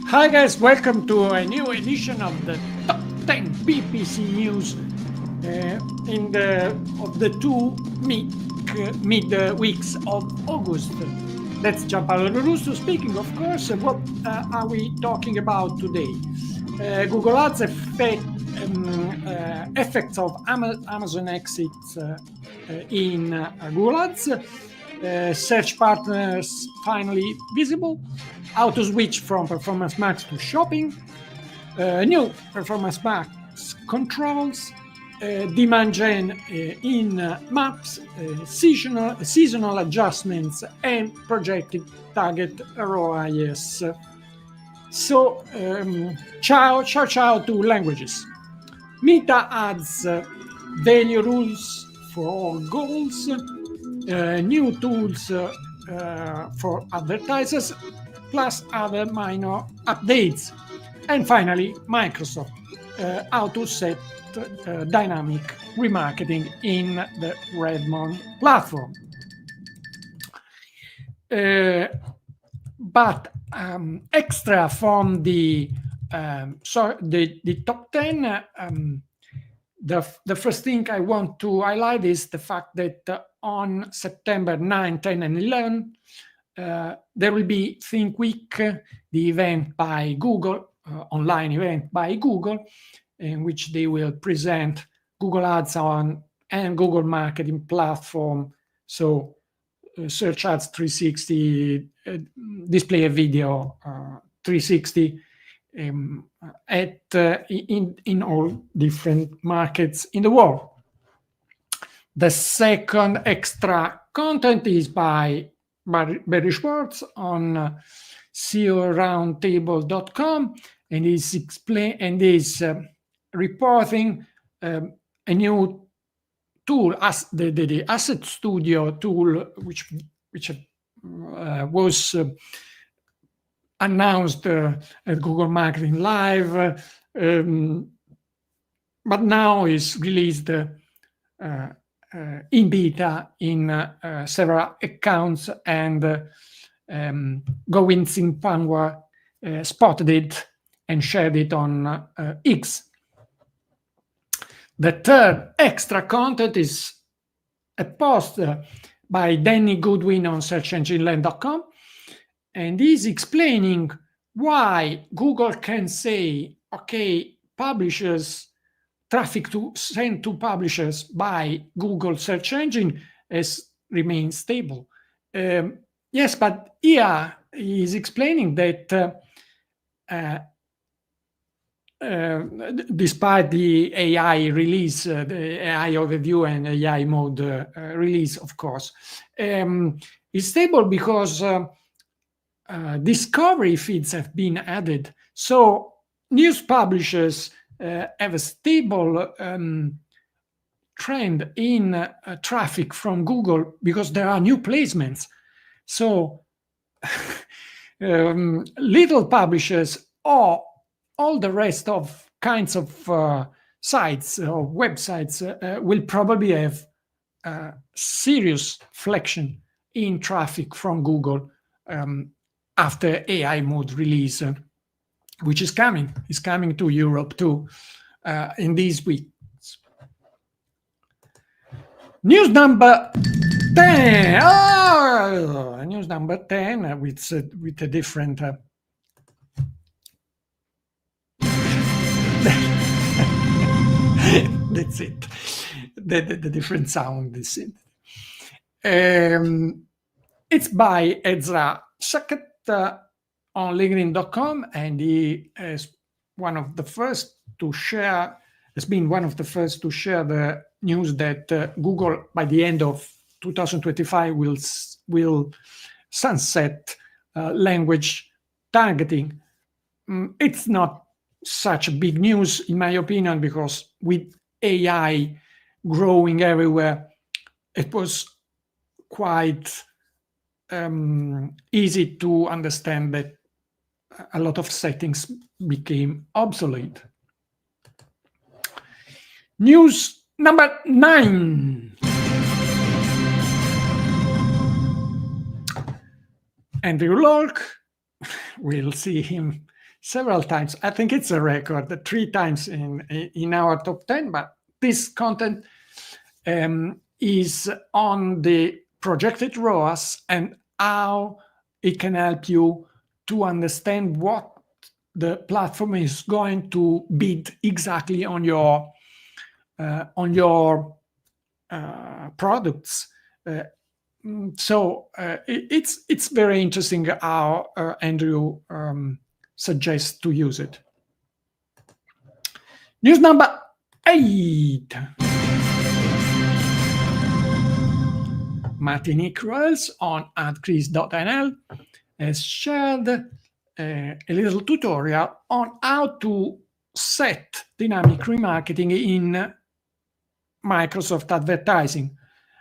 Hi guys, welcome to a new edition of the Top 10 PPC News in the two mid weeks of August. That's Gianpaolo Lorusso speaking, of course. What are we talking about today? Google Ads effects of Amazon exits in Google Ads. Search partners finally visible. How to switch from Performance Max to shopping. New Performance Max controls. Demand gen in maps, seasonal adjustments, and projected target ROAS. So, ciao to languages. Meta adds value rules for all goals, new tools for advertisers, plus other minor updates. And finally, Microsoft, how to set dynamic remarketing in the Redmond platform. But extra from the top 10, the first thing I want to highlight is the fact that on September 9, 10, and 11, there will be Think Week, the event by Google, online event by Google, in which they will present Google Ads on and Google Marketing Platform. So Search Ads 360, display a video 360 in all different markets in the world. The second extra content is by Barry Schwartz on SEOroundtable.com, and is reporting a new tool, as the Asset Studio tool, which was announced at Google Marketing Live, but now is released in beta in several accounts, and Gowin Singh Panwar spotted it and shared it on X. The third extra content is a post by Danny Goodwin on searchengineland.com, and he's explaining why Google can say, okay, publishers, traffic sent to publishers by Google search engine has remained stable. Yes, but here he's explaining that despite the AI release, the AI overview and AI mode release, of course, it's stable because discovery feeds have been added. So news publishers have a stable trend in traffic from Google because there are new placements. So little publishers or all the rest of kinds of sites or websites will probably have serious flexion in traffic from Google after AI mode release, which is coming. It's coming to Europe too in these weeks. News number 10. Oh, news number 10 with a different. That's it. The different sound is it. It's by Ezra Sackett on LinkedIn.com, and he is one of the first to share. Has been one of the first to share the news that Google, by the end of 2025, will sunset language targeting. It's not such a big news, in my opinion, because with AI growing everywhere, it was quite easy to understand that a lot of settings became obsolete. News number 9. Andrew Lork, we'll see him several times. I think it's a record, 3 times in our top 10, but this content is on the projected ROAS and how it can help you to understand what the platform is going to bid exactly on your products. So it's very interesting how Andrew suggests to use it. News number 8. Martinique Royals on adcrease.nl has shared a little tutorial on how to set dynamic remarketing in Microsoft advertising.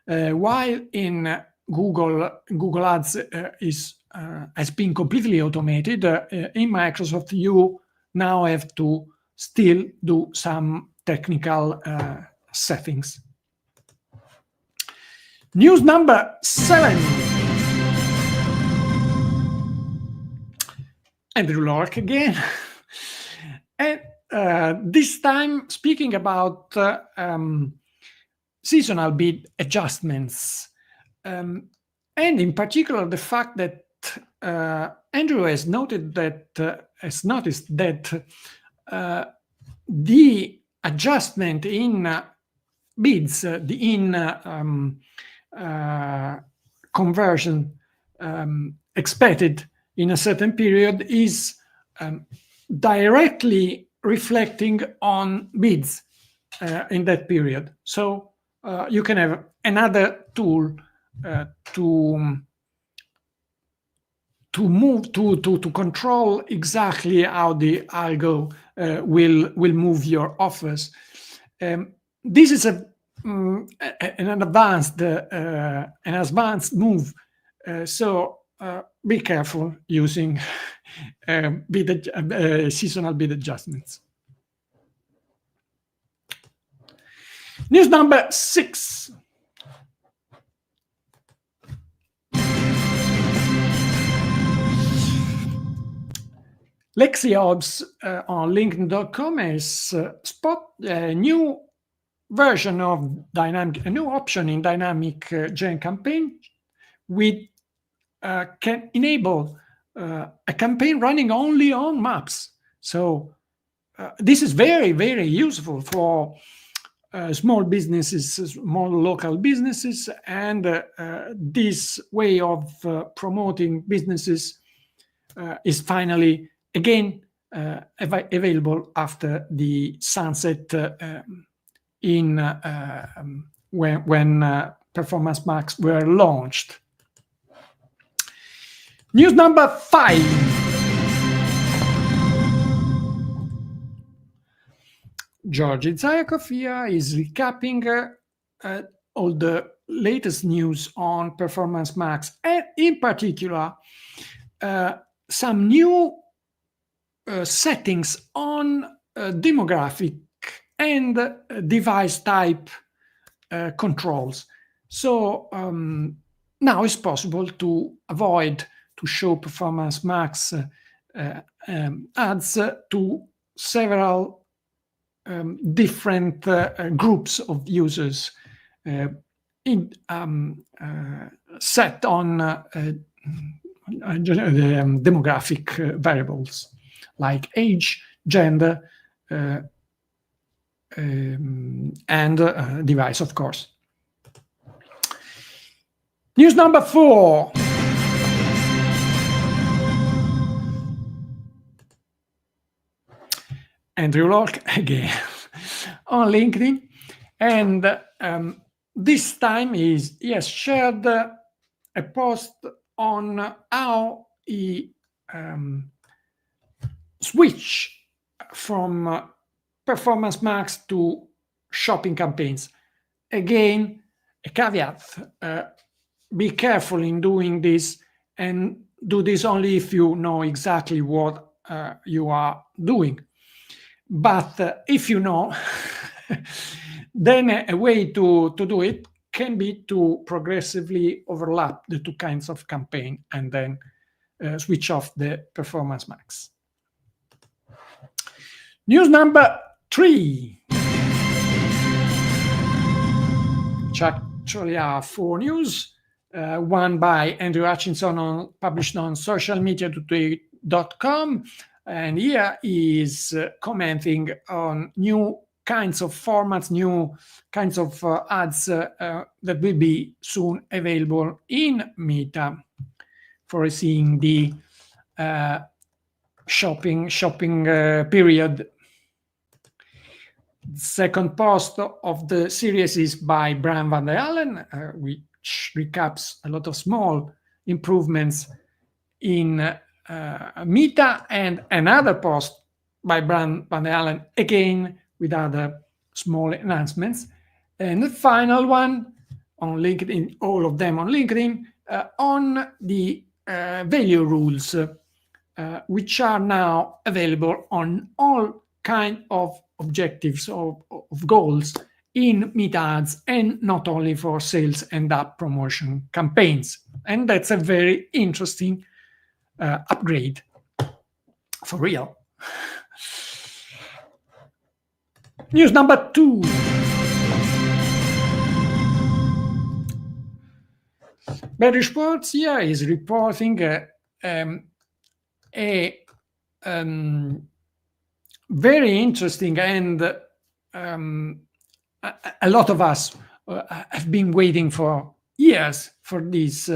While in Google Ads has been completely automated, in Microsoft you now have to still do some technical settings. News number 7. Andrew Lork again. And this time speaking about seasonal bid adjustments. And in particular, the fact that Andrew has noticed that the adjustment in bids, conversion expected in a certain period is directly reflecting on bids in that period. So you can have another tool to control exactly how the algo will move your offers. This is an advanced move. So be careful using seasonal bid adjustments. News number 6. LexiObs on LinkedIn.com has spotted a new version of a new option in dynamic gen campaign with can enable a campaign running only on maps. So this is very, very useful for small businesses, small local businesses, and this way of promoting businesses is finally again available after the sunset when Performance Max were launched. News number 5. Georgi Zayakov here is recapping all the latest news on Performance Max, and in particular some new settings on demographic and device type controls. So now it's possible to avoid to show Performance Max ads to several different groups of users set on demographic variables like age, gender, and device, of course. News number 4. Andrew Lork again on LinkedIn, and this time he has shared a post on how he switch from Performance Max to shopping campaigns. Again, a caveat, be careful in doing this, and do this only if you know exactly what you are doing. But if you know, then a way to do it can be to progressively overlap the two kinds of campaign and then switch off the Performance Max. News number 3, which actually are 4 news. One by Andrew Hutchinson, published on socialmedia.com, and here is commenting on new kinds of formats, new kinds of ads that will be soon available in Meta, foreseeing the shopping period. The second post of the series is by Brian Van der Allen, which recaps a lot of small improvements in Meta, and another post by Brian Van der Allen, again with other small enhancements. And the final one on LinkedIn, all of them on LinkedIn, on the value rules, which are now available on all kind of objectives of goals in Meta ads, and not only for sales and app promotion campaigns. And that's a very interesting upgrade, for real. News number 2. Better Sports here is reporting a very interesting, and a lot of us have been waiting for years for this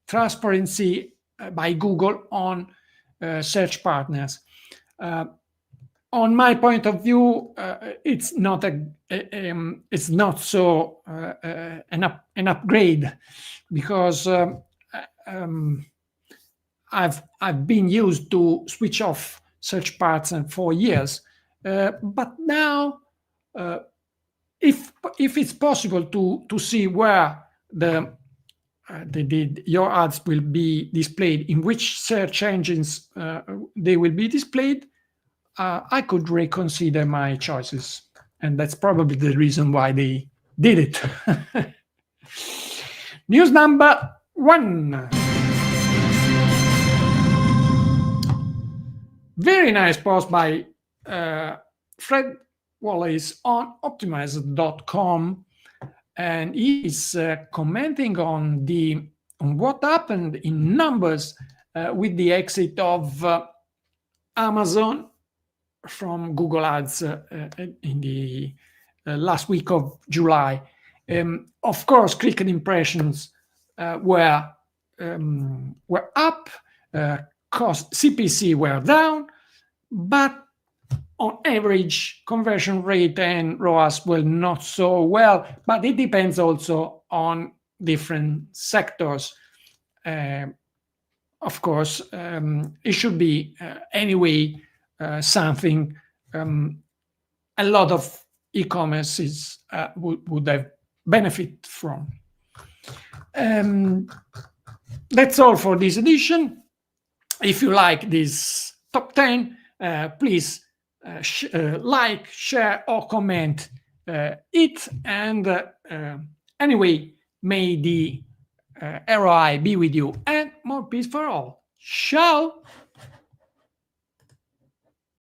transparency by Google on search partners. On my point of view, it's not so an upgrade, because I've been used to switch off search parts for years, but now if it's possible to see where your ads will be displayed, in which search engines they will be displayed, I could reconsider my choices, and that's probably the reason why they did it. News number 1. Very nice post by Fred Wallace on optimizer.com, and he's commenting on what happened in numbers with the exit of Amazon from Google Ads in the last week of July. Of course, click and impressions were up, cost CPC were down, but on average, conversion rate and ROAS were not so well, but it depends also on different sectors. Of course, it should be anyway something a lot of e-commerces would have benefit from. That's all for this edition. If you like this top 10, please like, share, or comment it. And anyway, may the ROI be with you, and more peace for all. Ciao!